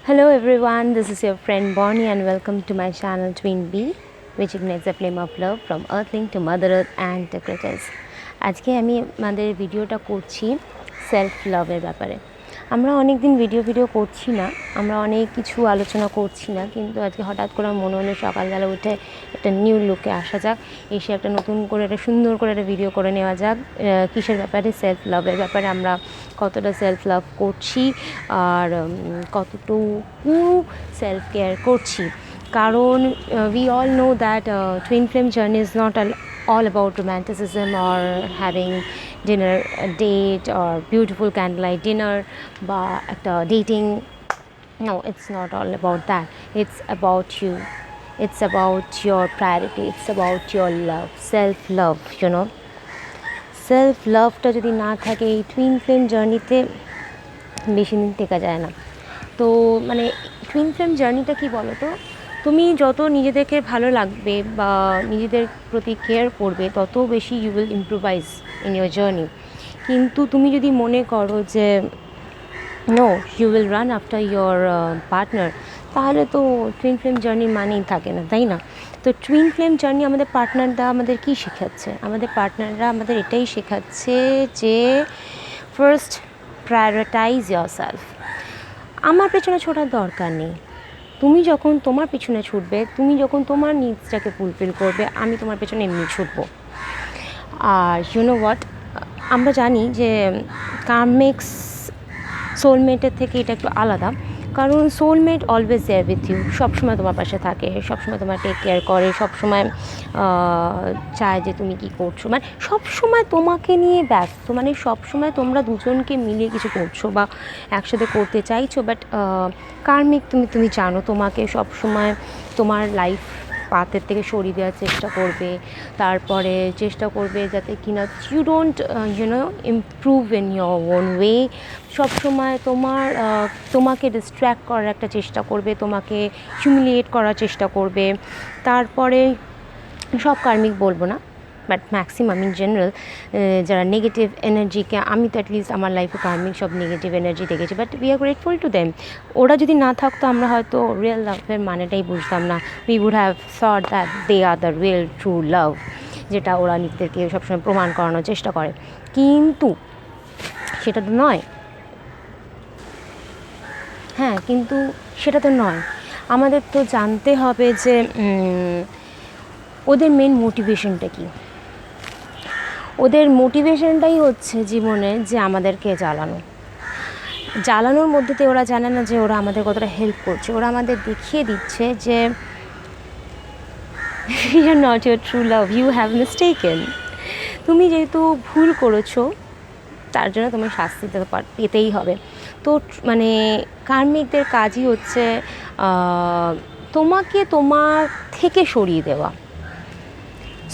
Hello everyone, this is your friend Bonnie and welcome to my channel Twin B, which ignites a flame of love from Earthling to Mother Earth and the critters. আজকে আমি আমাদের ভিডিওটা করছি self লাভের ব্যাপারে। আমরা অনেক দিন ভিডিও করছি না, আমরা অনেক কিছু আলোচনা করছি না, কিন্তু আজকে হঠাৎ করে মনে হলো সকালবেলা উঠে একটা নিউ লুকে আসা যাক, এসে একটা নতুন করে একটা সুন্দর করে একটা ভিডিও করে নেওয়া যাক কিসের ব্যাপারে, সেলফ লাভের ব্যাপারে। আমরা কতটা সেলফ লাভ করছি আর কতটুকু সেলফ কেয়ার করছি, কারণ we all know that twin flame journey is not all about romanticism or having dinner date or beautiful candlelight dinner বা একটা dating. No, it's not all about that. It's about you. It's about your priority. It's about your love, self love, you know. Self লাভটা যদি না থাকে এই twin flame জার্নিতে বেশি দিন টেকা যায় না। তো মানে টুইন ফ্লেম জার্নিটা কী বলো তো, তুমি যত নিজেদেরকে ভালো লাগবে বা নিজেদের প্রতি কেয়ার করবে তত বেশি you will improvise in your journey. কিন্তু তুমি যদি মনে করো যে no you will run after your partner, তাহলে তো টুইন ফ্লেম জার্নি মানেই থাকে না, তাই না? তো টুইন ফ্লেম জার্নি আমাদের পার্টনাররা আমাদের কী শেখাচ্ছে? আমাদের পার্টনাররা আমাদের এটাই শেখাচ্ছে যে ফার্স্ট প্রায়োরিটাইজ ইয়োর সেলফ। আমার পেছনে ছোটার দরকার নেই, তুমি যখন তোমার পিছনে ছুটবে, তুমি যখন তোমার নিডসটাকে ফুলফিল করবে, আমি তোমার পেছনে এমনি ছুটবো। আর ইউ নো হোয়াট, আমরা জানি যে কার্মিক্স সোলমেটের থেকে এটা একটু আলাদা, কারণ soulmate always there with you, সবসময় তোমার পাশে থাকে, সবসময় তোমার টেক কেয়ার করে, সবসময় চায় যে তুমি কী করছো, মানে সবসময় তোমাকে নিয়ে ব্যস্ত, মানে সবসময় তোমরা দুজনকে মিলিয়ে কিছু করছো বা একসাথে করতে চাইছো। বাট কার্মিক তুমি জানো, তোমাকে সবসময় তোমার লাইফ পাথের থেকে সরিয়ে দেওয়ার চেষ্টা করবে, তারপরে চেষ্টা করবে যাতে কিনা you don't you know improve in your own way. সবসময় তোমাকে ডিস্ট্র্যাক্ট করার একটা চেষ্টা করবে, তোমাকে হিউমিলিয়েট করার চেষ্টা করবে। তারপরে সব কার্মিক বলবো না, বাট ম্যাক্সিমাম ইন জেনারেল যারা নেগেটিভ এনার্জিকে, আমি তো অ্যাটলিস্ট আমার লাইফে কার্মিক সব নেগেটিভ এনার্জি দেখেছি, but we are grateful to them. ওরা যদি না থাকতো আমরা হয়তো রিয়েল লাভের মানেটাই বুঝতাম না। We would have thought that they are the real true love, যেটা ওরা নিজেদেরকে সবসময় প্রমাণ করানোর চেষ্টা করে, কিন্তু সেটা তো নয়। হ্যাঁ, কিন্তু সেটা তো নয়। আমাদের তো জানতে হবে যে ওদের মেন মোটিভেশনটা কী। ওদের মোটিভেশনটাই হচ্ছে জীবনে যে আমাদেরকে জ্বালানোর মধ্যে দিয়ে ওরা জানে না যে ওরা আমাদের কতটা হেল্প করছে। ওরা আমাদের দেখিয়ে দিচ্ছে যে you are not your true love, you have mistaken. তুমি যেহেতু ভুল করেছো তার জন্য তোমার শাস্তি পেতেই হবে। তো মানে কার্মিকদের কাজই হচ্ছে তোমাকে তোমার থেকে সরিয়ে দেওয়া।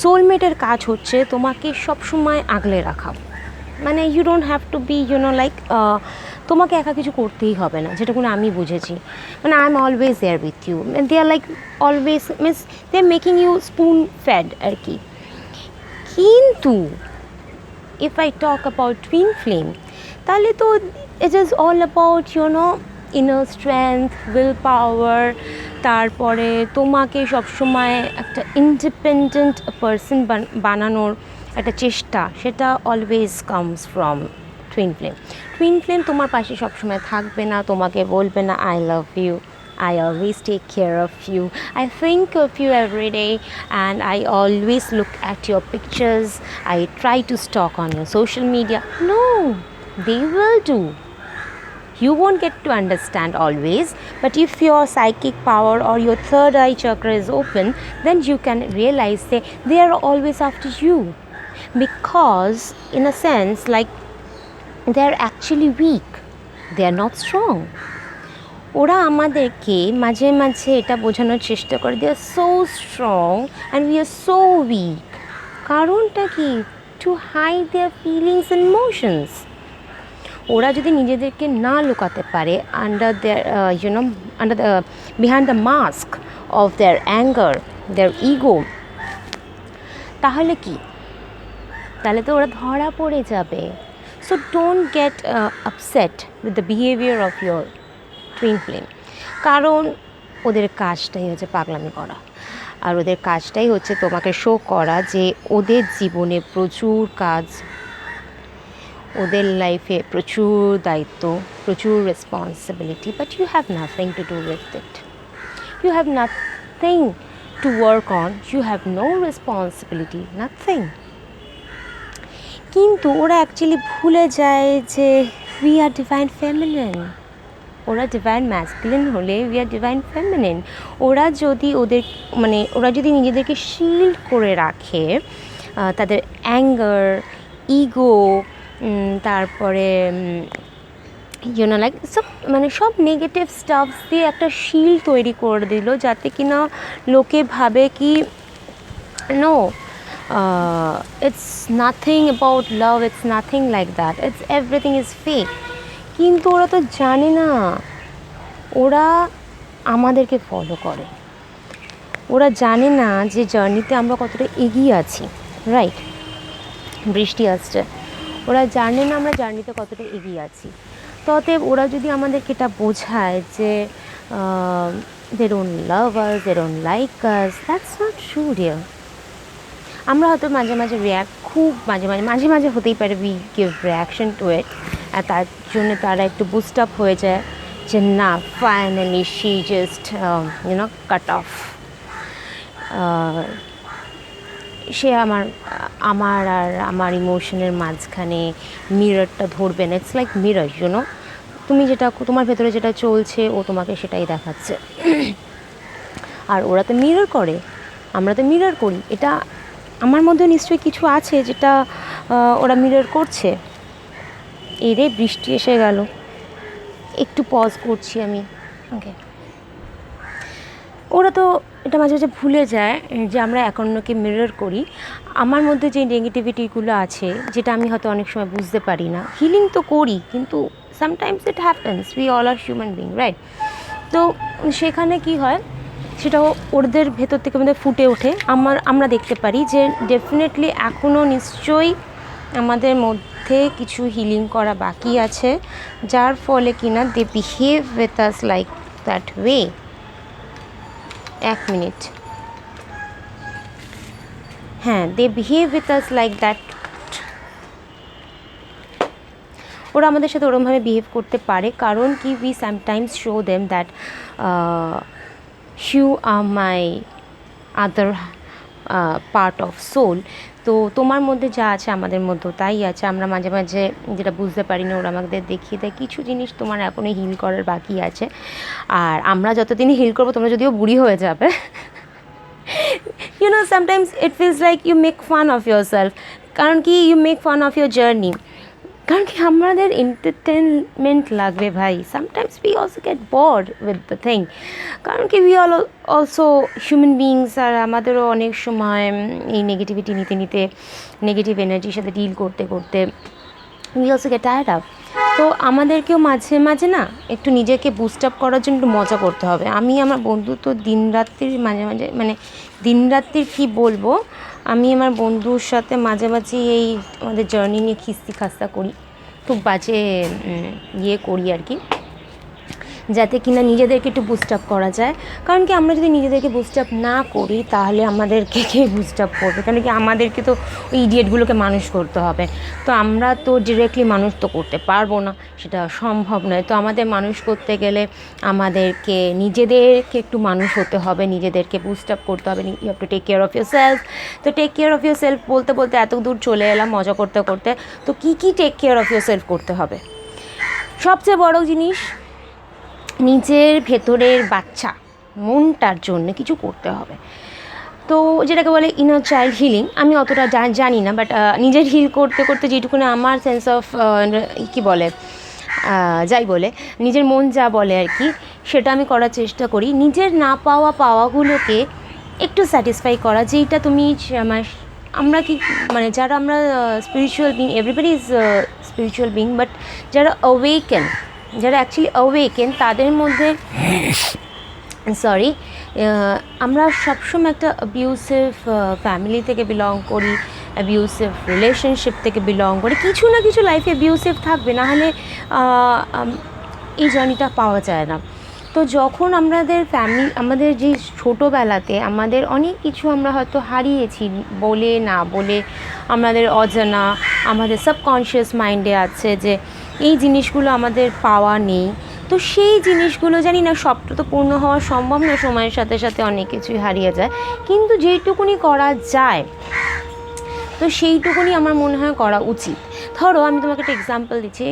সোলমেটের কাজ হচ্ছে তোমাকে সবসময় আগলে রাখা, মানে you don't have to be you know like তোমাকে একা কিছু করতেই হবে না, যেটা কোনো আমি বুঝেছি। মানে I am always there with you, they are like always means they are making you spoon fed আর কি। কিন্তু if I talk about twin flame, তাহলে তো it is all about inner strength, will power, তারপরে তোমাকে সবসময় একটা independent person বানানোর একটা চেষ্টা, সেটা always comes from twin flame. Twin flame তোমার পাশে সবসময় থাকবে না, তোমাকে বলবে না I love you, I always take care of you, I think of you every day, and I always look at your pictures, I try to stalk on your social media. No, they will do. You won't get to understand always, but if your psychic power or your third eye chakra is open, then you can realize that they are always after you, because in a sense like they are actually weak, they are not strong. ওরা আমাদেরকে মাঝে মাঝে এটা বোঝানোর চেষ্টা করে they are so strong and we are so weak. কারণটা কি? To hide their feelings and emotions. ওরা যদি নিজেদেরকে না লুকাতে পারে under their under the behind the mask of their anger, their ego, তাহলে কি? তাহলে তো ওরা ধরা পড়ে যাবে। So don't get upset with the behaviour of your twin flame. কারণ ওদের কাজটাই হচ্ছে পাগলামি করা, আর ওদের কাজটাই হচ্ছে তোমাকে শো করা যে ওদের জীবনে প্রচুর কাজ, ওদের লাইফে প্রচুর দায়িত্ব, প্রচুর responsibility, but you have nothing to do with it, you have nothing to work on, you have no responsibility, nothing. কিন্তু ওরা অ্যাকচুয়ালি ভুলে যায় যে উই আর ডিভাইন ফেমিনিন, ওরা ডিভাইন ম্যাসকুলিন হলে উই আর ডিভাইন ফেমিনিন। ওরা যদি ওরা যদি নিজেদেরকে শিল্ড করে রাখে তাদের অ্যাঙ্গার, ইগো, তারপরে লাইক সব নেগেটিভ স্টাফস দিয়ে একটা শিল্ড তৈরি করে দিল, যাতে কিনা লোকে ভাবে কি no, it's nothing about love, it's nothing like that, it's everything is fake. কিন্তু ওরা তো জানে না, ওরা আমাদেরকে ফলো করে, ওরা জানে না যে জার্নিতে আমরা কতটা এগিয়ে আছি, রাইট? বৃষ্টি আসছে, ওরা জানে না আমরা জার্নিতে কতটা এগিয়ে আছি। ততএব ওরা যদি আমাদেরকে এটা বোঝায় যে they don't love us, they don't like us, that's not true dear. আমরা হয়তো মাঝে মাঝে মাঝে মাঝে হতেই পারে উই গিভ রিয়াকশন টু ইট, আর তার জন্য তারা একটু বুস্ট আপ হয়ে যায় যে না, finally she just cut off, সে আমার ইমোশনের মাঝখানে মিররটা ধরবে না। ইটস লাইক মিরর, তুমি যেটা, তোমার ভেতরে যেটা চলছে ও তোমাকে সেটাই দেখাচ্ছে। আর ওরা তো মিরর করে, আমরা তো মিরর করি। এটা আমার মধ্যে নিশ্চয়ই কিছু আছে যেটা ওরা মিরর করছে। এই রে বৃষ্টি এসে গেল, একটু পজ করছি আমি। ওকে, ওরা তো এটা মাঝে মাঝে ভুলে যায় যে আমরা এক অন্যকে মিরর করি। আমার মধ্যে যে নেগেটিভিটিগুলো আছে, যেটা আমি হয়তো অনেক সময় বুঝতে পারি না, হিলিং তো করি, কিন্তু sometimes it happens, we all are human being, right? তো সেখানে কি হয়, সেটাও ওদের ভেতর থেকে আমাদের ফুটে ওঠে। আমরা দেখতে পারি যে ডেফিনেটলি এখনও নিশ্চয়ই আমাদের মধ্যে কিছু হিলিং করা বাকি আছে, যার ফলে কিনা they behave with us like that way. এক মিনিট, হ্যাঁ, they behave with us like that. ওরা আমাদের সাথে ওরমভাবে বিহেভ করতে পারে কারণ কি, we sometimes show them that you are my other part of soul. তো তোমার মধ্যে যা আছে আমাদের মধ্যেও তাই আছে। আমরা মাঝে মাঝে যেটা বুঝতে পারি না, ওরা আমাদের দেখিয়ে দেয় কিছু জিনিস তোমার এখনও হিল করার বাকি আছে। আর আমরা যতদিন হিল করবো, তোমরা যদিও বুড়ি হয়ে যাবে, sometimes it feels like you make fun of yourself, কারণ কি you make fun of your journey, কারণ কি আমাদের এন্টারটেনমেন্ট লাগবে ভাই। Sometimes we also get board with the thing, কারণ কি উই অলসো হিউম্যান বিংস, আর আমাদেরও অনেক সময় এই নেগেটিভিটি নিতে নিতে, নেগেটিভ এনার্জির সাথে ডিল করতে করতে we also get tired up. তো আমাদেরকেও মাঝে মাঝে না একটু নিজেকে বুস্ট আপ করার জন্য একটু মজা করতে হবে। আমি আমার বন্ধু তো দিনরাত্রির মাঝে মাঝে দিনরাত্রির কী বলবো, আমি আমার বন্ধুর সাথে মাঝে মাঝে এই আমাদের জার্নি নিয়ে খিস্তি খাস্তা করি, খুব বাজে করি আর কি, যাতে কিনা নিজেদেরকে একটু বুস্ট আপ করা যায়। কারণ কি আমরা যদি নিজেদেরকে বুস্ট আপ না করি, তাহলে আমাদেরকে কে বুস্ট আপ করবে? কারণ কি আমাদেরকে তো ওই ইডিয়েটগুলোকে মানুষ করতে হবে। তো আমরা তো ডিরেক্টলি মানুষ তো করতে পারবো না, সেটা সম্ভব নয়। তো আমাদের মানুষ করতে গেলে আমাদেরকে নিজেদেরকে একটু মানুষ হতে হবে, নিজেদেরকে বুস্ট আপ করতে হবে। You have to take care of yourself. তো take care of yourself বলতে বলতে এত দূর চলে এলাম মজা করতে করতে। তো কী take care of yourself করতে হবে? সবচেয়ে বড় জিনিস, নিজের ভেতরের বাচ্চা মনটার জন্য কিছু করতে হবে। তো যেটাকে বলে ইনার চাইল্ড হিলিং, আমি অতটা জানি না, বাট নিজের হিল করতে করতে যেটুকুনি আমার সেন্স অফ কী বলে, যাই বলে, নিজের মন যা বলে আর কি, সেটা আমি করার চেষ্টা করি। নিজের না পাওয়াগুলোকে একটু স্যাটিসফাই করা, যেইটা তুমি আমরা কি যারা আমরা spiritual being, everybody is spiritual being, but যারা অ্যাকচুয়ালি অ্যাওয়েকেন, তাদের মধ্যে আমরা সবসময় একটা অ্যাবিউসিভ ফ্যামিলি থেকে বিলং করি, অ্যাবিউসিভ রিলেশনশিপ থেকে বিলং করি। কিছু না কিছু লাইফে অ্যাবিউসিভ থাকবে, না হলে এই জার্নিটা পাওয়া যায় না। তো যখন আমাদের যে ছোটোবেলাতে আমাদের অনেক কিছু আমরা হয়তো হারিয়েছি, বলে না বলে আমাদের অজানা, আমাদের সাবকনশিয়াস মাইন্ডে আছে যে এই জিনিসগুলো আমাদের পাওয়া নেই। তো সেই জিনিসগুলো জানি না, সবটা তো পূর্ণ হওয়া সম্ভব না, সময়ের সাথে সাথে অনেক কিছুই হারিয়ে যায়, কিন্তু যেইটুকুনি করা যায় তো সেইটুকুনি আমার মনে হয় করা উচিত। ধরো আমি তোমাকে একটা এক্সাম্পল দিচ্ছি,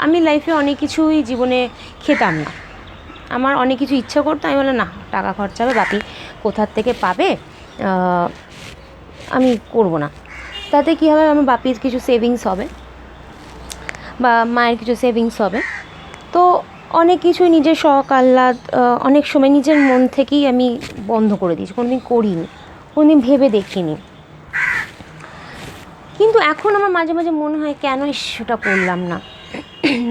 আমি লাইফে অনেক কিছুই জীবনে খেতাম না, আমার অনেক কিছু ইচ্ছা করতো, আমি বললাম না টাকা খরচা হবে, বাকি কোথার থেকে পাবে, আমি করব না। তাতে কী হবে, আমার বাপির কিছু সেভিংস হবে বা মায়ের কিছু সেভিংস হবে। তো অনেক কিছুই নিজের শখ আহ্লাদ অনেক সময় নিজের মন থেকেই আমি বন্ধ করে দিয়েছি, কোনোদিন করিনি, কোনোদিন ভেবে দেখিনি। কিন্তু এখন আমার মাঝে মাঝে মনে হয় কেন সেটা করলাম না।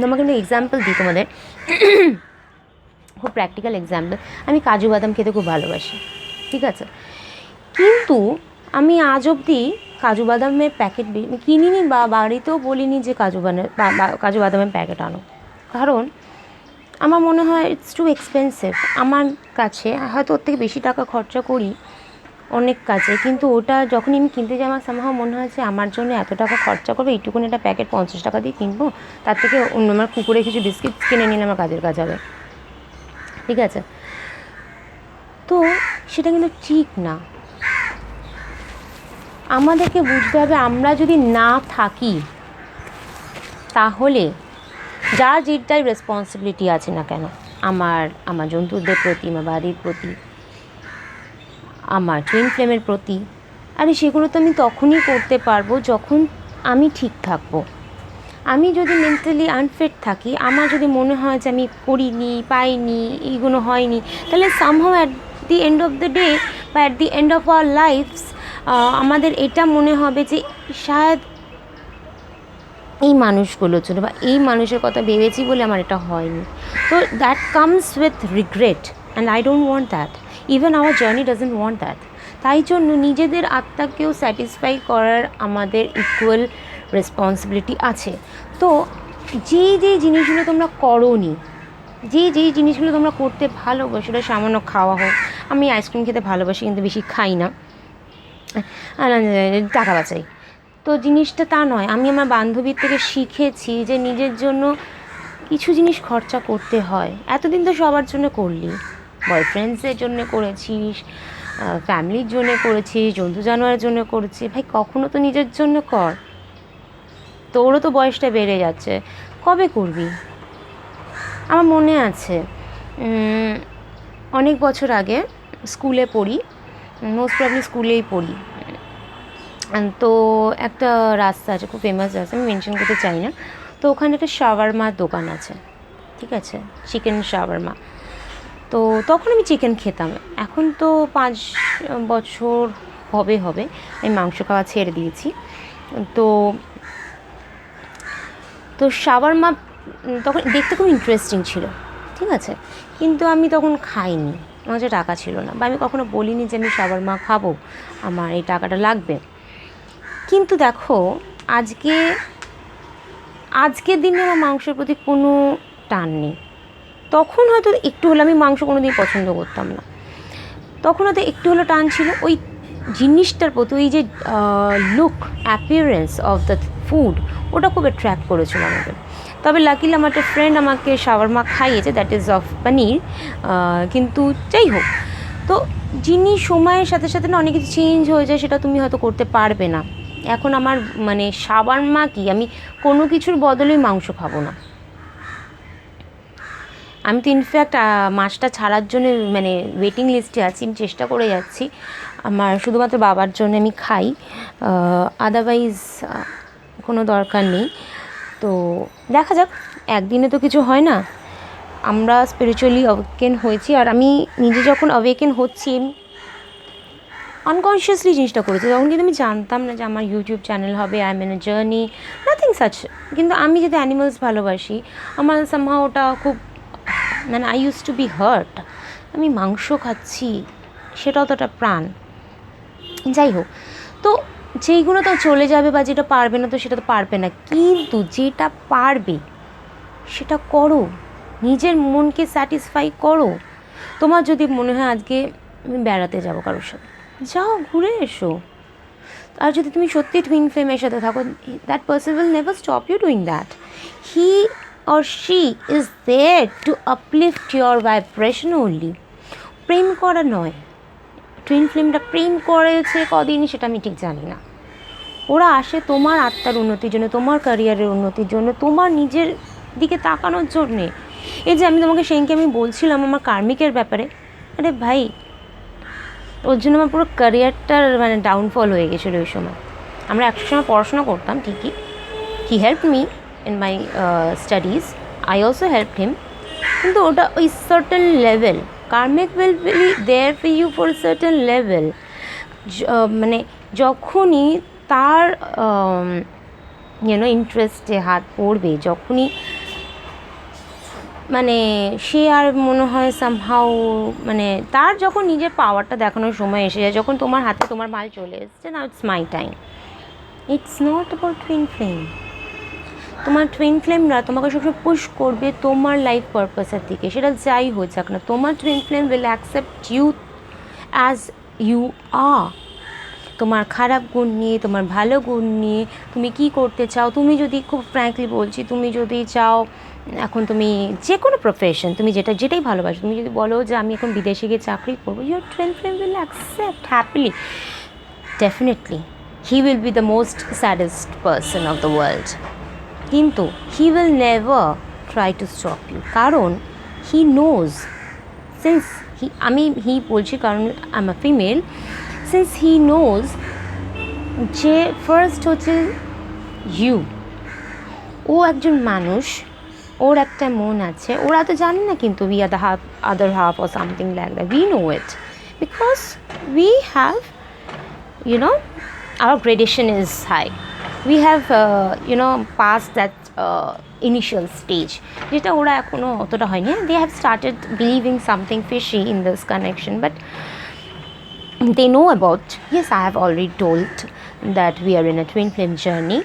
তোমাকে একটা এক্সাম্পল দিই তোমাদের, খুব প্র্যাকটিক্যাল এক্সাম্পল। আমি কাজু বাদাম খেতে খুব ভালোবাসি, ঠিক আছে, কিন্তু আমি আজ অবধি কাজু বাদামের প্যাকেট কিনিনি বা বাড়িতেও বলিনি যে কাজু বাদামের প্যাকেট আনো, কারণ আমার মনে হয় ইটস টু এক্সপেন্সিভ। আমার কাছে হয়তো ওর থেকে বেশি টাকা খরচা করি অনেক কাজে, কিন্তু ওটা যখনই আমি কিনতে যাই আমার সামহাও মনে হয় যে আমার জন্য এত টাকা খরচা করবে, এইটুকুনি একটা প্যাকেট 50 টাকা দিয়ে কিনবো, তার থেকে অন্য আমার কুকুরে কিছু বিস্কিট কিনে নিলে আমার কাজের কাজ হবে, ঠিক আছে। তো সেটা কিন্তু ঠিক না। আমাদেরকে বুঝতে হবে, আমরা যদি না থাকি তাহলে যার যেটাই রেসপন্সিবিলিটি আছে না কেন, আমার জন্তুদের প্রতি, আমার বাড়ির প্রতি, আমার টুইন ফ্লেমের প্রতি, আরে সেগুলো তো আমি তখনই করতে পারবো যখন আমি ঠিক থাকবো। আমি যদি মেন্টালি আনফিট থাকি, আমার যদি মনে হয় যে আমি করিনি, পাইনি, এইগুলো হয়নি, তাহলে somehow at the end of the day বা at the end of our lives আমাদের এটা মনে হবে যে শায়দ এই মানুষগুলোর জন্য বা এই মানুষের কথা ভেবেছি বলে আমার এটা হয়নি। তো that comes with regret and I don't want that, even hour journey doesn't want that. তাই জন্য নিজেদের আত্মাকেও স্যাটিসফাই করার আমাদের ইকুয়াল রেসপন্সিবিলিটি আছে। তো যেই জিনিসগুলো তোমরা করোনি, যেই জিনিসগুলো তোমরা করতে ভালোবাসো, সেটা সামান্য খাওয়া হোক, আমি আইসক্রিম খেতে ভালোবাসি কিন্তু বেশি খাই না, টাকা বাঁচাই, তো জিনিসটা তা নয়। আমি আমার বান্ধবীর থেকে শিখেছি যে নিজের জন্য কিছু জিনিস খরচা করতে হয়। এতদিন তো সবার জন্য করলি, বয়ফ্রেন্ডসের জন্য করেছিস, ফ্যামিলির জন্য করেছিস, জন্তু জানোয়ারের জন্য করেছিস, ভাই কখনো তো নিজের জন্য কর। তোরও তো বয়সটা বেড়ে যাচ্ছে, কবে করবি? আমার মনে আছে অনেক বছর আগে স্কুলে পড়ি, মোস্ট প্রবলি স্কুলেই পড়ি, তো একটা রাস্তা আছে, খুব ফেমাস রাস্তা, আমি মেনশন করতে চাই না, তো ওখানে একটা শাওয়ারমার দোকান আছে, ঠিক আছে, চিকেন শাওয়ারমা। তো তখন আমি চিকেন খেতাম, এখন তো 5 বছর হবে আমি মাংস খাওয়া ছেড়ে দিয়েছি। তো তো শাওয়ারমা তখন দেখতে খুব ইন্টারেস্টিং ছিল, ঠিক আছে, কিন্তু আমি তখন খাইনি, আমার কাছে টাকা ছিল না, বা আমি কখনো বলিনি যে আমি শাওয়ারমা খাবো, আমার এই টাকাটা লাগবে। কিন্তু দেখো আজকের দিনে আমার মাংসের প্রতি কোনো টান নেই। তখন হয়তো একটু হলে, আমি মাংস কোনো দিন পছন্দ করতাম না, তখন হয়তো একটু হলো টান ছিল ওই জিনিসটার প্রতি, ওই যে look appearance of the food, ওটা খুব অ্যাট্রাক্ট করেছিল আমাকে। তবে লাকিলি আমার একটা ফ্রেন্ড আমাকে শাওয়ারমা খাইয়েছে, দ্যাট ইজ অফ পনির, কিন্তু যাই হোক, তো জিনিস সময়ের সাথে সাথে না অনেক কিছু চেঞ্জ হয়ে যায়, সেটা তুমি হয়তো করতে পারবে না। এখন আমার মানে শাওয়ারমা কি, আমি কোনো কিছুর বদলেই মাংস খাবো না। আমি তো ইনফ্যাক্ট মাছটা ছাড়ার জন্য মানে ওয়েটিং লিস্টে আছি, আমি চেষ্টা করে যাচ্ছি, আমার শুধুমাত্র বাবার জন্য আমি খাই, আদারওয়াইজ কোনো দরকার নেই। তো দেখা যাক, একদিনে তো কিছু হয় না, আমরা স্পিরিচুয়ালি অ্যাওয়েকেন হয়েছি, আর আমি নিজে যখন অ্যাওয়েকেন হচ্ছি আনকনশিয়াসলি জিনিসটা করেছি, তখন কিন্তু আমি জানতাম না যে আমার ইউটিউব চ্যানেল হবে, I am in a journey, nothing such. কিন্তু আমি যদি অ্যানিমালস ভালোবাসি, আমার সামহাও ওটা খুব মানে I use to be hurt, আমি মাংস খাচ্ছি, সেটাও তো একটা প্রাণ। যাই হোক, তো যেইগুলো তো চলে যাবে বা যেটা পারবে না তো সেটা তো পারবে না, কিন্তু যেটা পারবে সেটা করো, নিজের মনকে স্যাটিসফাই করো। তোমার যদি মনে হয় আজকে আমি বেড়াতে যাবো কারোর সাথে, যাও ঘুরে এসো। আর যদি তুমি সত্যি টুইন ফ্লেমের সাথে থাকো, that person will never stop you doing that. He or she is there to uplift your vibration only. প্রেম করা নয়। টুইন ফ্লেমটা প্রেম করেছে কদিন সেটা আমি ঠিক জানি না। ওরা আসে তোমার আত্মার উন্নতির জন্য, তোমার ক্যারিয়ারের উন্নতির জন্য, তোমার নিজের দিকে তাকানোর জন্যে। এই যে আমি তোমাকে সেদিনকে আমি বলছিলাম আমার কার্মিকের ব্যাপারে, আরে ভাই ওর জন্য আমার পুরো ক্যারিয়ারটার মানে ডাউনফল হয়ে গেছিলো ওই সময়। আমরা একশো সময় পড়াশোনা করতাম ঠিকই, he help me in my studies, I also help him, কিন্তু ওটা ওই certain level. Karmic will be there for you for certain level. মানে যখনই তার ইন্টারেস্টে হাত পড়বে, যখনই মানে সে আর মনে হয় সামহাউ মানে তার যখন নিজের পাওয়ারটা দেখানোর সময় এসে যায়, যখন তোমার হাতে তোমার মাল চলে এসছে, না it's my time. It's not about twin flame. তোমার টুইন ফ্লেমরা তোমাকে সবসময় পুশ করবে তোমার লাইফ পারপাসের দিকে, সেটা যাই হয়ে যাক না। তোমার twin flame will accept you as you are. তোমার খারাপ গুণ নিয়ে, তোমার ভালো গুণ নিয়ে, তুমি কি করতে চাও। তুমি যদি, খুব ফ্র্যাঙ্কলি বলছি, তুমি যদি চাও এখন তুমি যে কোনো প্রফেশন, তুমি যেটাই ভালোবাসো, তুমি যদি বলো যে আমি এখন বিদেশে গিয়ে চাকরি করবো, your twin flame will accept happily. Definitely he will be the most saddest person of the world, কিন্তু he will never try to stop you, কারণ হি নোজ, সিন্স হি বলছি কারণ I am a female, since he knows যে first হচ্ছে you. ও একজন মানুষ, ওর একটা মন আছে, ওরা তো জানে না, কিন্তু we are the other half or something like that, we know it because we have our gradation is high. We have passed that initial stage, যেটা ওরা এখনও অতটা হয়নি। They have started believing something fishy in this connection, but they know about, yes, I have already told that we are in a twin flame journey,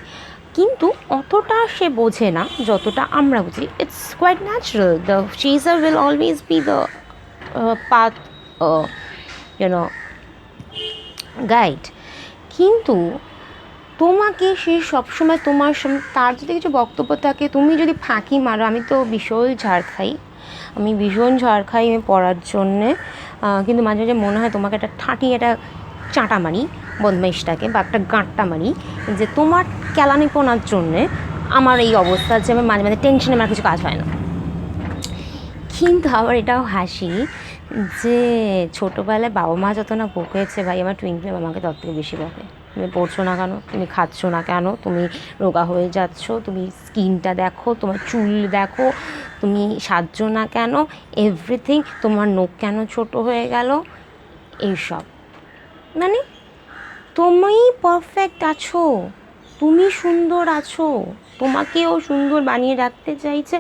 কিন্তু অতটা সে বোঝে না যতটা আমরা বুঝি। It's quite natural, the chaser will always be the path guide, কিন্তু তোমাকে সে সবসময় তোমার তার যদি কিছু বক্তব্য থাকে, তুমি যদি ফাঁকি মারো। আমি তো ভীষণ ঝাড় খাই, আমি পড়ার জন্যে, কিন্তু মাঝে মাঝে মনে হয় তোমাকে একটা একটা চাঁটা মারি বদমাইশটাকে, বা একটা গাঁটটা মারি, যে তোমার কেলানিপনার জন্যে আমার এই অবস্থা, যে আমি মাঝে মাঝে টেনশনে আমার কিছু কাজ হয় না। কিন্তু আবার এটাও হাসি যে ছোটোবেলায় বাবা মা যত না বকেছে, ভাই আমার টুইন ফ্লেম আমাকে তত থেকে বেশি বকে। তুমি পড়ছো না কেন, তুমি খাচ্ছ না কেন, তুমি রোগা হয়ে যাচ্ছ, তুমি স্কিনটা দেখো, তোমার চুল দেখো, তুমি সাজছো না কেন, এভরিথিং, তোমার নখ কেন ছোট হয়ে গেল, এইসব। মানে তুমি পারফেক্ট আছো, তুমি সুন্দর আছো, তোমাকেও সুন্দর বানিয়ে রাখতে চাইছে,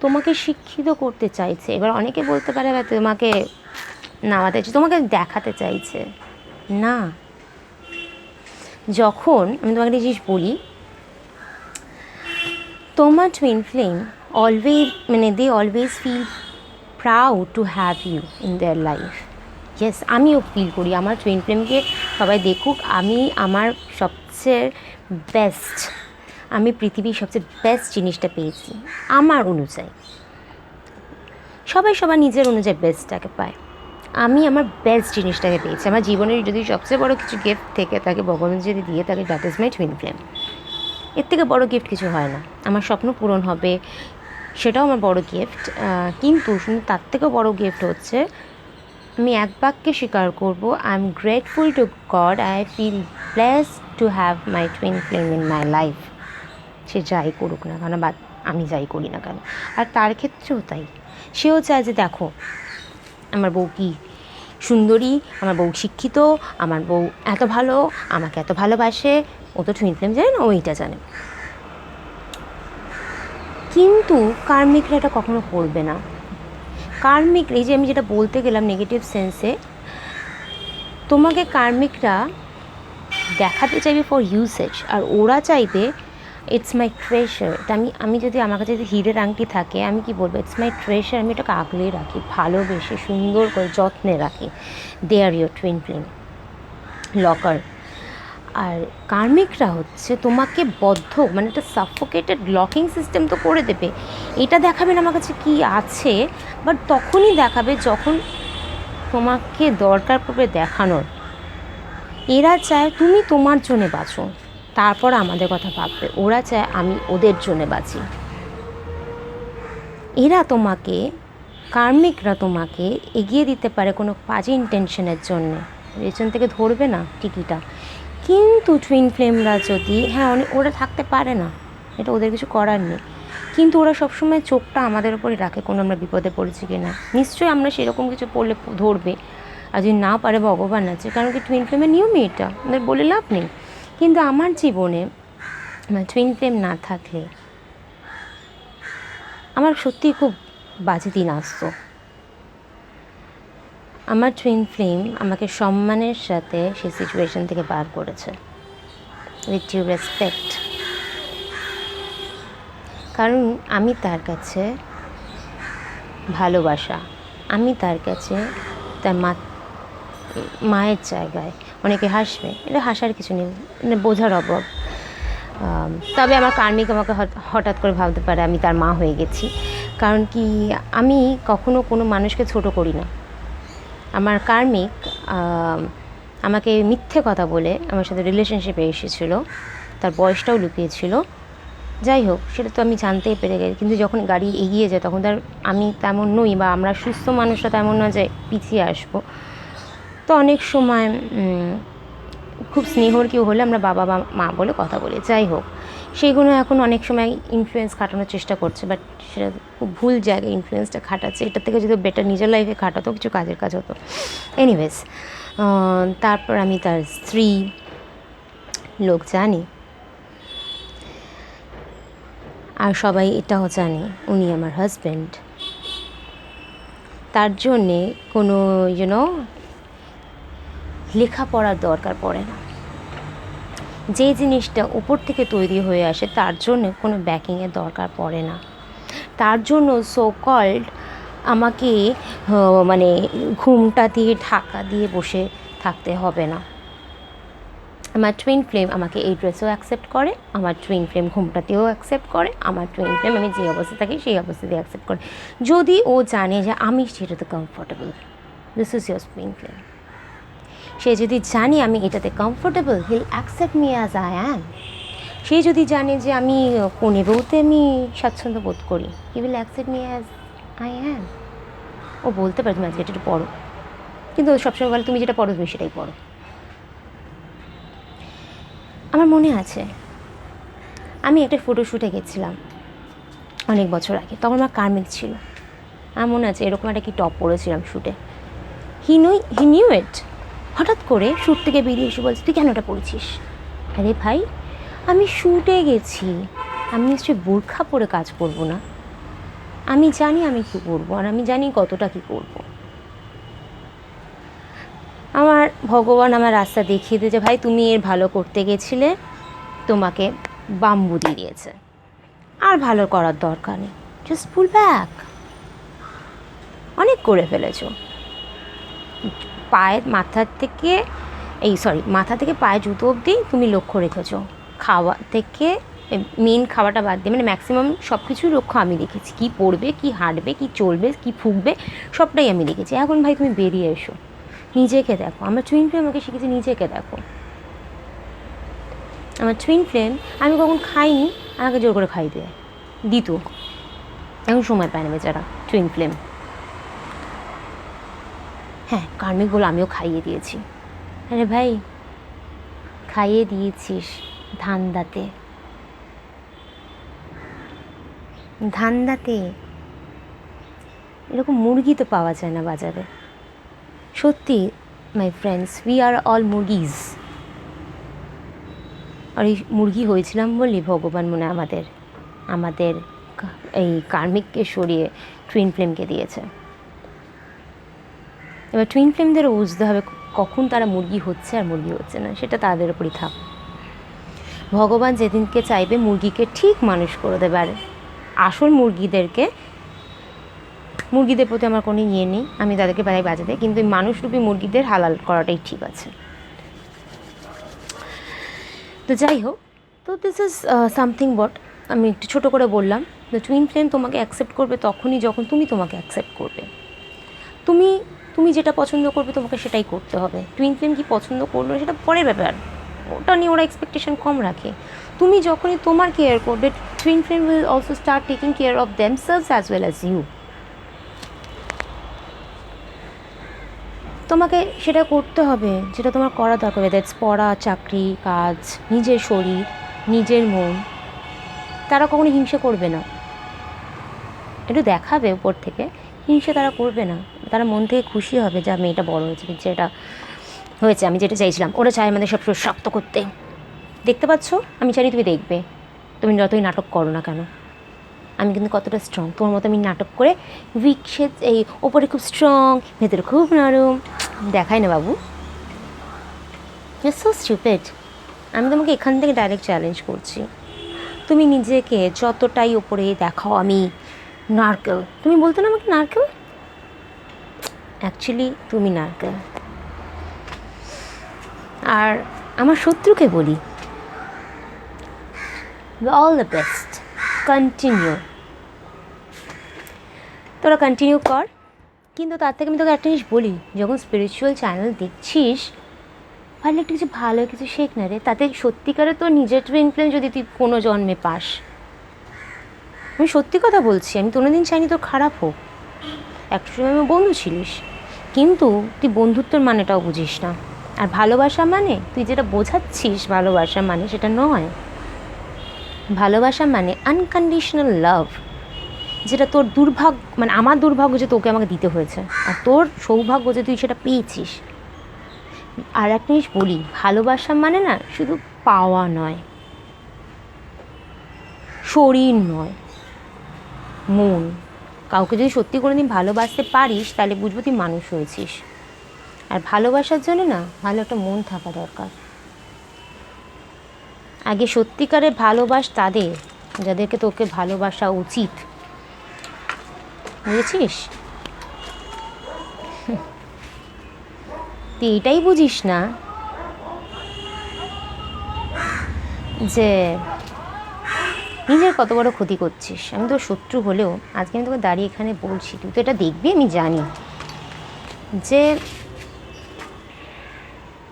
তোমাকে শিক্ষিত করতে চাইছে। এবার অনেকে বলতে পারে বা তোমাকে নামাতে চাইছে, তোমাকে দেখাতে চাইছে না। যখন আমি তোমাকে একটা জিনিস বলি, তোমার twin flame they always feel proud to have you in their life. Yes, আমিও ফিল করি আমার টুইন ফ্লেমকে সবাই দেখুক, আমি আমার সবচেয়ে বেস্ট, আমি পৃথিবীর সবচেয়ে বেস্ট জিনিসটা পেয়েছি আমার অনুযায়ী। সবাই সবার নিজের অনুযায়ী বেস্টটাকে পায়, আমি আমার বেস্ট জিনিসটাকে পেয়েছি। আমার জীবনের যদি সবচেয়ে বড় কিছু গিফট থেকে থাকে, ভগবান যদি দিয়ে থাকে, that is my twin flame. এর থেকে বড় গিফট কিছু হয় না। আমার স্বপ্ন পূরণ হবে, সেটাও আমার বড় গিফট, কিন্তু তার থেকেও বড় গিফট হচ্ছে আমি এক বাক্যে স্বীকার করবো, I am grateful to God, I feel blessed to have my twin flame in my life. সে যাই করুক না কেন, বা আমি যাই করি না কেন। আর তার ক্ষেত্রেও তাই, সেও চায় যে দেখো আমার বউ কি সুন্দরী, আমার বউ শিক্ষিত, আমার বউ এত ভালো, আমাকে এত ভালোবাসে। ও তো টুইন ফ্লেম জানে না, ওইটা জানে। কিন্তু কার্মিকরা এটা কখনো করবে না। কার্মিক, এই যে আমি যেটা বলতে গেলাম নেগেটিভ সেন্সে, তোমাকে কার্মিকরা দেখাতে চাইবে ফর ইউসেজ, আর ওরা চাইবে ইটস মাই ট্রেজার। এটা আমি যদি আমার কাছে যদি হীরের আংটি থাকে আমি কি বলবো, ইটস মাই ট্রেজার। আমি এটাকে আগলে রাখি, ভালোবেসে সুন্দর করে যত্নে রাখি। দে আর ইয়োর টুইন ফ্লেম লকার। আর কার্মিকরা হচ্ছে তোমাকে বদ্ধ, মানে একটা সাফোকেটেড লকিং সিস্টেম তো করে দেবে। এটা দেখাবে না আমার কাছে কী আছে, বাট তখনই দেখাবে যখন তোমাকে দরকার পড়বে দেখানোর। এরা চায় তুমি তোমার জন্যে বাঁচো, তারপর আমাদের কথা ভাববে। ওরা চায় আমি ওদের জন্যে বাঁচি। এরা তোমাকে, কার্মিকরা তোমাকে এগিয়ে দিতে পারে কোনো বাজে ইন্টেনশনের জন্যে, পেছন থেকে ধরবে না টিকিটা। কিন্তু টুইন ফ্লেমরা যদি, হ্যাঁ ওরা থাকতে পারে না, এটা ওদের কিছু করার নেই, কিন্তু ওরা সবসময় চোখটা আমাদের ওপরই রাখে কোনো আমরা বিপদে পড়েছি কি না। নিশ্চয়ই আমরা সেরকম কিছু পড়লে ধরবে, আর যদি না পারে ভগবান আছে, কারণ কি টুইন ফ্লেমের নিয়মই এটা, ওদের বলে লাভ নেই। কিন্তু আমার জীবনে টুইন ফ্লেম না থাকলে আমার সত্যিই খুব বাজে দিন আসতো। আমার টুইন ফ্লেম আমাকে সম্মানের সাথে সেই সিচুয়েশন থেকে বার করেছে, উইথ ডিউ রেসপেক্ট। কারণ আমি তার কাছে ভালোবাসা, আমি তার কাছে তার মায়ের জায়গায়। অনেকে হাসবে, এটা হাসার কিছু নেই, মানে বোঝার অভাব। তবে আমার কার্মিক আমাকে হঠাৎ করে ভাবতে পারে আমি তার মা হয়ে গেছি, কারণ কি আমি কখনো কোনো মানুষকে ছোট করি না। আমার কার্মিক আমাকে মিথ্যে কথা বলে আমার সাথে রিলেশনশিপে এসেছিল, তার বয়সটাও লুকিয়েছিল। যাই হোক, সেটা তো আমি জানতেই পেরে গেছি, কিন্তু যখন গাড়ি এগিয়ে যায় তখন তার আমি তেমন নই, বা আমরা সুস্থ মানুষরা তেমন না যে পিছিয়ে আসবো। তো অনেক সময় খুব স্নেহর কেউ হলে আমরা বাবা বা মা বলে কথা বলি। যাই হোক, সেইগুলো এখন অনেক সময় ইনফ্লুয়েন্স খাটানোর চেষ্টা করছে, বাট সেটা খুব ভুল জায়গায় ইনফ্লুয়েন্সটা খাটাচ্ছে। এটার থেকে যদি বেটার নিজের লাইফে খাটাতো, কিছু কাজের কাজ হতো। এনিওয়েজ, তারপর আমি তার স্ত্রী, লোক জানি, আর সবাই এটাও জানে উনি আমার হাজব্যান্ড। তার জন্যে কোনো লেখাপড়ার দরকার পড়ে না। যে জিনিসটা উপর থেকে তৈরি হয়ে আসে তার জন্য কোনো ব্যাকিংয়ের দরকার পড়ে না। তার জন্য সো কল্ড আমাকে মানে ঘুমটা দিয়ে ঢাকা দিয়ে বসে থাকতে হবে না। আমার টুইন ফ্লেম আমাকে এই ড্রেসেও অ্যাকসেপ্ট করে, আমার টুইন ফ্লেম ঘুমটাতেও অ্যাকসেপ্ট করে, আমার টুইন ফ্লেম আমি যে অবস্থা থাকি সেই অবস্থাতেই অ্যাকসেপ্ট করে, যদি ও জানে যে আমি সেটাতে comfortable. This is your twin flame. সে যদি জানে আমি এটাতে comfortable, he'll accept me as I am. সে যদি জানে যে আমি কোণে বউতে আমি স্বাচ্ছন্দ্য বোধ করি, he will accept me as I am. ও বলতে পারে তুমি আজকে এটা পড়ো, কিন্তু ও সবসময় বলে তুমি যেটা পড়ো তুমি সেটাই পড়ো। আমার মনে আছে আমি একটা ফটোশ্যুটে গেছিলাম অনেক বছর আগে, তখন আমার কার্মিক ছিল। আমার মনে আছে এরকম একটা কি টপ পরেছিলাম শ্যুটে। He knew it. হঠাৎ করে শ্যুট থেকে বেরিয়ে এসে বলছে তুই কেন ওটা পরেছিস? আরে ভাই, আমি শ্যুটে গেছি, আমি নিশ্চয়ই বোরখা পরে কাজ করব না। আমি জানি আমি কী করবো, আর আমি জানি কতটা কী করবো। আমার ভগবান আমার রাস্তা দেখিয়ে দিয়েছে, ভাই তুমি এর ভালো করতে গেছিলে, তোমাকে বাম্বু দিয়ে দিয়েছে, আর ভালো করার দরকার নেই, জাস্ট পুল ব্যাক। অনেক করে ফেলেছো। পায়ের মাথা থেকে পায়ে জুতো অবধি তুমি লক্ষ্য রেখেছো। খাওয়া থেকে মেন খাওয়াটা বাদ দিয়ে, মানে ম্যাক্সিমাম সব কিছুই লক্ষ্য আমি দেখেছি। কী পড়বে, কী হাঁটবে, কী চলবে, কী ফুঁকবে, সবটাই আমি দেখেছি। এখন ভাই তুমি বেরিয়ে এসো, নিজেকে দেখো। আমার টুইন ফ্লেম আমাকে শিখেছে নিজেকে দেখো। আমার টুইন ফ্লেম, আমি কখন খাইনি, আমাকে জোর করে খাই দেয় দিত। এখন সময় পায় না বেচারা টুইন ফ্লেম। হ্যাঁ, কার্মিক বলে আমিও খাইয়ে দিয়েছি। আরে ভাই, খাইয়ে দিয়েছিস ধান্দাতে। এরকম মুরগি তো পাওয়া যায় না বাজারে। সত্যি my friends, we are all মুরগিজ। আর এই মুরগি হয়েছিলাম বলি ভগবান মনে আমাদের এই কার্মিককে সরিয়ে টুইন ফ্লেমকে দিয়েছে। এবার টুইন ফ্লেমদেরও বুঝতে হবে কখন তারা মুরগি হচ্ছে আর মুরগি হচ্ছে না, সেটা তাদের উপরই থাক। ভগবান যেদিনকে চাইবে মুরগিকে ঠিক মানুষ করে দেবে। আর আসল মুরগিদের প্রতি আমার কোনো ইয়ে নেই, আমি তাদেরকে বেড়াই বাজাতে, কিন্তু মানুষরূপী মুরগিদের হালাল করাটাই ঠিক আছে। তো যাই হোক, তো দিস ইজ সামথিং বট আমি একটু ছোটো করে বললাম। তো টুইন ফ্লেম তোমাকে অ্যাকসেপ্ট করবে তখনই যখন তুমি তোমাকে অ্যাকসেপ্ট করবে। তুমি যেটা পছন্দ করবে তোমাকে সেটাই করতে হবে। টুইন ফ্লেম কি পছন্দ করলো সেটা পরের ব্যাপার, ওটা নিয়ে ওরা এক্সপেকটেশন কম রাখে। তুমি যখনই তোমার কেয়ার করবে, twin flame will also start taking care of themselves as well as you. তোমাকে সেটা করতে হবে যেটা তোমার করা দরকার, দ্যাটস পড়া, চাকরি, কাজ, নিজের শরীর, নিজের মন। তারা কখনো হিংসে করবে না, একটু দেখাবে উপর থেকে, হিংসে তারা করবে না। তারা মন থেকে খুশি হবে যে মেয়েটা বড় হয়েছে, যেটা হয়েছে, আমি যেটা চাইছিলাম। ওরা চায় আমাদের সবসময় শক্ত করতে। দেখতে পাচ্ছ, আমি জানি তুমি দেখবে, তুমি যতই নাটক করো না কেন। আমি কিন্তু কতটা স্ট্রং, তোমার মতো আমি নাটক করে উইক এই ওপরে খুব স্ট্রং, ভেতরে খুব নরম দেখাই না বাবু। You so stupid. আমি তোমাকে এখান থেকে ডাইরেক্ট চ্যালেঞ্জ করছি। তুমি নিজেকে যতটাই ওপরে দেখাও আমি নারকেল, তুমি বলতো না আমাকে নারকেল, অ্যাকচুয়ালি তুমি নারকেল। আর আমার শত্রুকে বলি, অল দ্য বেস্ট, কন্টিনিউ, তোরা কন্টিনিউ কর। কিন্তু তার থেকে আমি তোকে একটা জিনিস বলি, যখন স্পিরিচুয়াল চ্যানেল দেখছিস, ভালো একটা কিছু ভালো কিছু শেখ না রে। তাতে সত্যিকারে তোর নিজের টুইন ফ্লেম যদি তুই কোনো জন্মে পাস, আমি সত্যি কথা বলছি, আমি কোনোদিন চাইনি তোর খারাপ হোক। একটা সময় আমার বন্ধু ছিলিস, কিন্তু তুই বন্ধুত্বর মানেটাও বুঝিস না। আর ভালোবাসা মানে তুই যেটা বোঝাচ্ছিস ভালোবাসা মানে সেটা নয়। ভালোবাসা মানে আনকন্ডিশনাল লাভ, যেটা তোর দুর্ভাগ্য, মানে আমার দুর্ভাগ্য যে তোকে আমাকে দিতে হয়েছে, আর তোর সৌভাগ্য যে তুই সেটা পেয়েছিস। আর একটা জিনিস বলি, ভালোবাসা মানে না শুধু পাওয়া নয়, শরীর নয়, মন। কাউকে যদি সত্যি কোনো দিন ভালোবাসতে পারিস তাহলে বুঝবো তুই মানুষ হয়েছিস। আর ভালোবাসার জন্য না ভালো একটা মন থাকা দরকার। আগে সত্যিকারে ভালোবাস তাদের যাদেরকে তোকে ভালোবাসা উচিত, বুঝেছিস? তুই এটাই বুঝিস না যে নিজের কত বড় ক্ষতি করছিস। আমি তোর শত্রু হলেও আজকে আমি তোকে দাঁড়িয়ে এখানে বলছি, তুই তো এটা দেখবি, আমি জানি, যে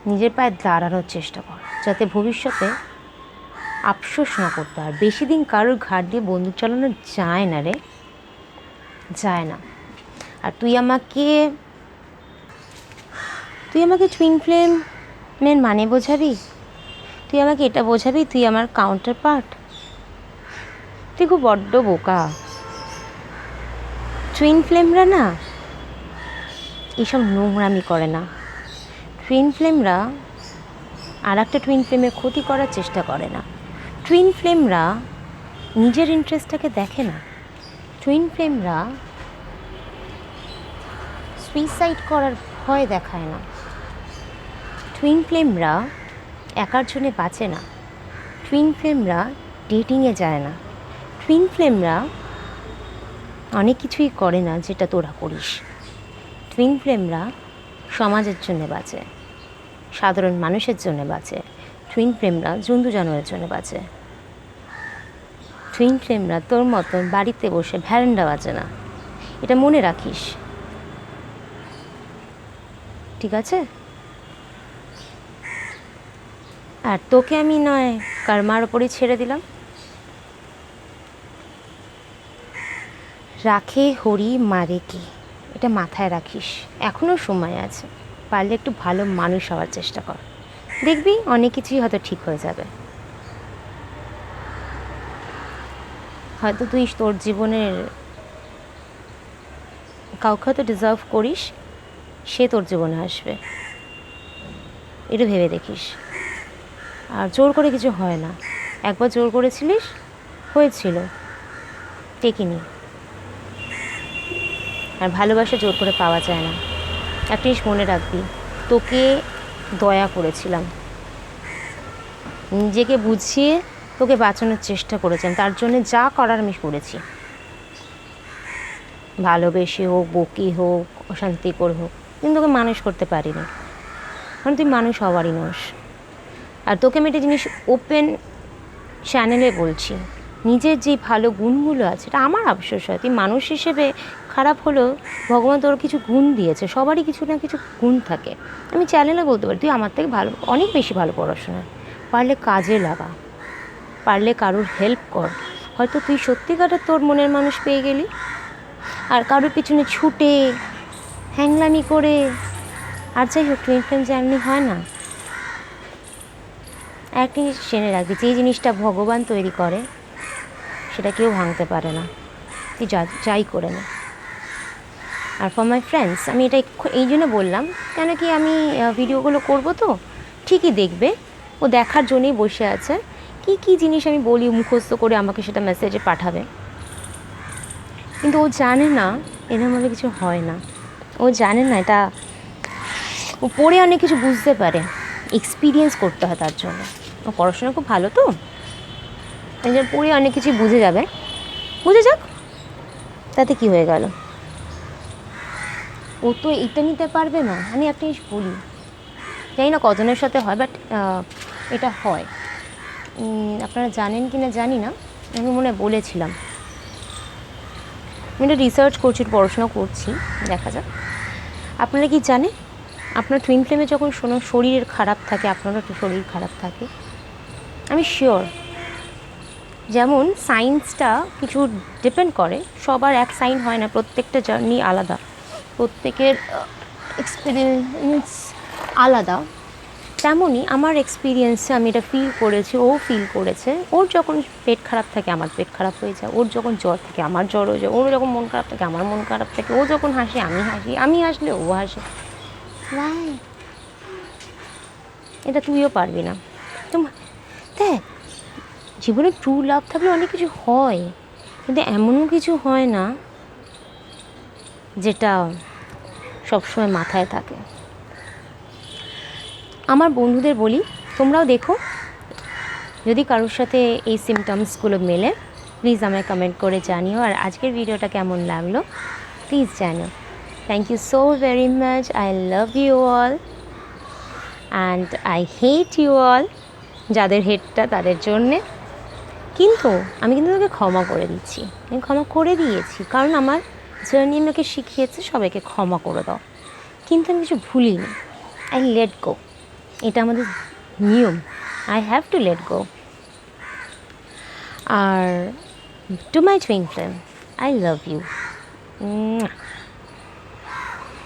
নিজের পায়ে দাঁড়ানোর চেষ্টা কর, যাতে ভবিষ্যতে আফসোস না করতে হয়। বেশি দিন কারোর ঘাট দিয়ে বন্দুক চালানো যায় না রে, যায় না। আর তুই আমাকে টুইন ফ্লেমের মানে বোঝাবি? তুই আমাকে এটা বোঝাবি তুই আমার কাউন্টার পার্ট? তুই খুব বড্ড বোকা। টুইন ফ্লেমরা না এইসব নোংরামি করে না। টুইন ফ্লেমরা আর একটা টুইন ফ্লেমের ক্ষতি করার চেষ্টা করে না। টুইন ফ্লেমরা নিজের ইন্টারেস্টটাকে দেখে না। টুইন ফ্লেমরা সুইসাইড করার ভয় দেখায় না। টুইন ফ্লেমরা একার জন্যে বাঁচে না। টুইন ফ্লেমরা ডেটিংয়ে যায় না। টুইন ফ্লেমরা অনেক কিছুই করে না যেটা তোরা করিস। টুইন ফ্লেমরা সমাজের জন্য বাঁচে, সাধারণ মানুষের জন্য বাঁচে। টুইন ফ্লেমরা জন্তু জানোয়ারের জন্য বাঁচে। টুইন ফ্লেমরা তোর মতন বাড়িতে বসে ভ্যারেন্ডা বাজে না, এটা মনে রাখিস, ঠিক আছে? আর তোকে আমি নয় কর্মার ওপরই ছেড়ে দিলাম। রাখে হরি মারে কে, এটা মাথায় রাখিস। এখনও সময় আছে, পারলে একটু ভালো মানুষ হওয়ার চেষ্টা কর, দেখবি অনেক কিছুই হয়তো ঠিক হয়ে যাবে। হয়তো তুই তোর জীবনের কাউকে হয়তো ডিজার্ভ করিস, সে তোর জীবনে আসবে, এটা ভেবে দেখিস। আর জোর করে কিছু হয় না। একবার জোর করেছিলিস, হয়েছিল, টেকিনি। আর ভালোবাসা জোর করে পাওয়া যায় না। একটা জিনিস মনে রাখবি, তোকে দয়া করেছিলাম, নিজেকে বুঝিয়ে তোকে বাঁচানোর চেষ্টা করেছেন, তার জন্য যা করার আমি করেছি। ভালোবেসে হোক, বকি হোক, অশান্তিকর হোক, কিন্তু তোকে মানুষ করতে পারিনি, কারণ তুই মানুষ হওয়ারই নোস। আর তোকে আমি একটা জিনিস ওপেন চ্যানেলে বলছি, নিজের যে ভালো গুণগুলো আছে, এটা আমার আফসোস হয়, তুই মানুষ হিসেবে খারাপ হলেও ভগবান তোর কিছু গুণ দিয়েছে, সবারই কিছু না কিছু গুণ থাকে। আমি চ্যানেলে বলতে পারি তুই আমার থেকে ভালো, অনেক বেশি ভালো পড়াশোনা, পারলে কাজে লাগা, পারলে কারোর হেল্প কর। হয়তো তুই সত্যিকারের তোর মনের মানুষ পেয়ে গেলি, আর কারোর পিছনে ছুটে হ্যাংলামি করে, আর যাই হোক টুইন ফ্লেম জার্নি হয় না। একটা জিনিস জেনে রাখবি, যে জিনিসটা ভগবান তৈরি করে সেটা কেউ ভাঙতে পারে না, তুই যাই করে না। আর ফর মাই ফ্রেন্ডস, আমি এটা এই জন্য বললাম, কেন কি আমি ভিডিওগুলো করব তো ঠিকই দেখবে, ও দেখার জন্যই বসে আছে, কি কি জিনিস আমি বলি মুখস্থ করে আমাকে সেটা মেসেজে পাঠাবে। কিন্তু ও জানে না এরকমভাবে কিছু হয় না, ও জানে না এটা, ও পড়ে অনেক কিছু বুঝতে পারে, এক্সপিরিয়েন্স করতে হয় তার জন্য। ও পড়াশোনা খুব ভালো তো, এই জন্য পড়ে অনেক কিছু বুঝে যাবে, বুঝে যাক, তাতে কি হয়ে গেল, ও তো এটা নিতে পারবে না। আমি একটা জিনিস বলি, জানি না কজনের সাথে হয়, বাট এটা হয়, আপনারা জানেন কি না জানি না, আমি মনে হয় বলেছিলাম। আমি এটা রিসার্চ করছি, পড়াশোনা করছি, দেখা যাক। আপনারা কি জানেন, আপনার টুইন ফ্লেমে যখন শরীরের খারাপ থাকে, আপনারও একটু শরীর খারাপ থাকে, আমি শিওর, যেমন সায়েন্সটা কিছু ডিপেন্ড করে, সবার এক সাইন হয় না, প্রত্যেকটা জার্নি আলাদা, প্রত্যেকের এক্সপিরিয়েন্স আলাদা। তেমনই আমার এক্সপিরিয়েন্সে আমি এটা ফিল করেছি, ও ফিল করেছে, ওর যখন পেট খারাপ থাকে আমার পেট খারাপ হয়ে যায়, ওর যখন জ্বর থাকে আমার জ্বর হয়ে যায়, ওর যখন মন খারাপ থাকে আমার মন খারাপ থাকে, ও যখন হাসে আমি হাসি, আমি হাসলে ও হাসে। ভাই এটা তুইও পারবি না। তো দেখ, জীবনে ট্রু লাভ থাকলে অনেক কিছু হয়, কিন্তু এমনও কিছু হয় না যেটা সবসময় মাথায় থাকে। আমার বন্ধুদের বলি, তোমরাও দেখো, যদি কারোর সাথে এই সিমটমসগুলো মেলে প্লিজ আমায় কমেন্ট করে জানিও, আর আজকের ভিডিওটা কেমন লাগলো প্লিজ জানিও। Thank you so very much, I love you all and I hate you all, যাদের হেটটা তাদের জন্যে। কিন্তু আমি কিন্তু তোকে ক্ষমা করে দিচ্ছি, আমি ক্ষমা করে দিয়েছি, কারণ আমার জার্নি আমাকে শিখিয়েছে সবাইকে ক্ষমা করে দাও, কিন্তু আমি কিছু ভুলিনি, আই লেট গো, এটা আমাদের নিয়ম, I have to let go. আর to my twin flame, I love you.